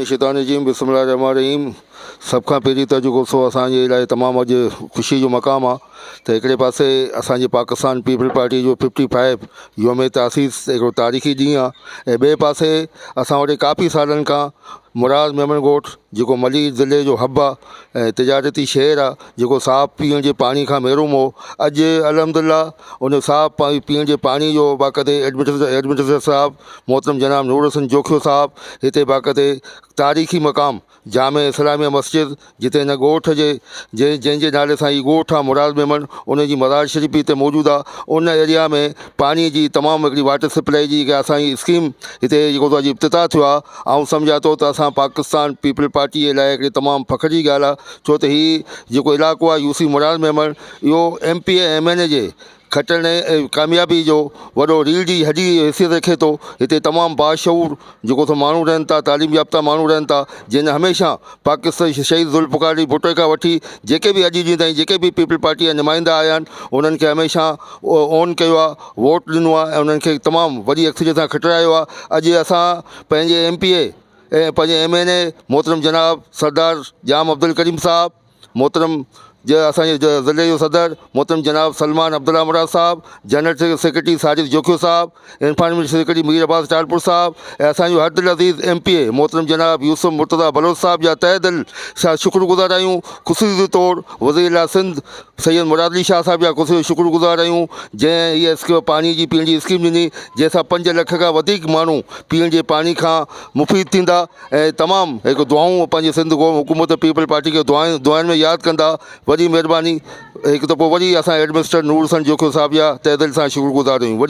शैतानिर्रजीम बिस्मिल्लाहिर्रहमानिर्रहीम। सब खां पहिरीं त जेको सो असांजे लाइ तमामु अॼु ख़ुशी जो मक़ामु आहे त हिकिड़े पासे असांजे पाकिस्तान पीपल पार्टी जो 55 योम तासीस हिकिड़ो तारीख़ी ॾींहुं आहे ऐं ॿिए पासे असां वटि काफ़ी सालनि खां मुराद मेमन ॻोठ जेको मली ज़िले जो हब आहे ऐं तिजारती शहरु आहे जेको साफ़ पीअण जे पाणी खां महरूम हो, अॼु अल्हम्दुलिल्लाह उन साफ़ पीअण जे पाणी जो बाक़ाइदे एडमिनिस्ट्रेटर साहिबु मोहतरम जनाब नूर हसन जोखियो साहिबु हिते बाक़ाइदे तारीख़ी मक़ाम जामे इस्लामिया मस्जिद जिते हिन ॻोठ जे जंहिंजे नाले सां हीउ ॻोठ आहे मुराद मेमन, उनजी मज़ार शरीफ़ हिते मौजूदु आहे। उन एरिया में पाणीअ जी तमामु हिकिड़ी वाटर सप्लाई जी असांजी स्कीम हिते जेको अॼु इफ़्तिताह थियो आहे। ऐं सम्झा थो त असां पाकिस्तान पीपल पार्टीअ लाइ हिकिड़ी तमामु फ़ख्र जी ॻाल्हि आहे, छो त हीउ जेको इलाइक़ो आहे यूसी मुराद मेमन इहो MP ऐं MNA जे खटण ऐं कामयाबी जो वॾो रीढ़ जी हॾी हैसियत रखे थो। हिते तमामु बाशऊर जेको माण्हू रहनि था, तालीम याफ़्ता माण्हू रहनि था, जिन हमेशह पाकिस्तान शहीद ज़ुल्फ़िकार अली भुट्टो खां वठी जेके बि अॼु ॾींहं ताईं जेके बि पीपल पार्टीअ जा नुमाइंदा आया आहिनि उन्हनि खे हमेशह ऑन कयो आहे, वोट ॾिनो आहे ऐं उन्हनि खे तमामु वॾी अक्सरियत सां खटरायो आहे। अॼु असां पंहिंजे MPA ऐं पंहिंजे MNA मोहतरम जनाब सरदार जाम अब्दुल करीम साहिबु, मोहतरम असांजे ज़िले जो सदर मोहतरम जनाब सलमान अब्दुल्ला मुराद साहिबु, जनरल सेक्रेटरी साजिद जोखियो साहिबु, इंफॉर्मेशन सेक्रेटरी मीर अब्बास टालपुर साहिबु ऐं असांजो हरदिल अज़ीज़ MPA मोहतरम जनाब यूसुफ मुर्तज़ा बलोच साहिबु जा तहे दिलि सां शुक्रगुज़ार आहियूं। ख़ुसूसी तौरु वज़ीर सिंध सैयद मुराद अली शाह साहिब जा ख़ुशी शुक्रगुज़ार आहियूं जंहिं हीअ स्कीम पाणी जी पीअण जी स्कीम ॾिनी, जंहिंसां 5 लख खां वधीक माण्हू पीअण जे पाणी खां मुफ़ीद थींदा ऐं तमामु हिकु दुआऊं पंहिंजे सिंध हुकूमत पीपल पार्टी खे दुआनि में यादि कंदा। वॾी महिरबानी। हिकु दफ़ो वरी असां एडमिनिस्ट्रेटर नूर हसन जोखियो साहिब जा तहे दिलि सां शुक्रगुज़ार आहियूं। वॾी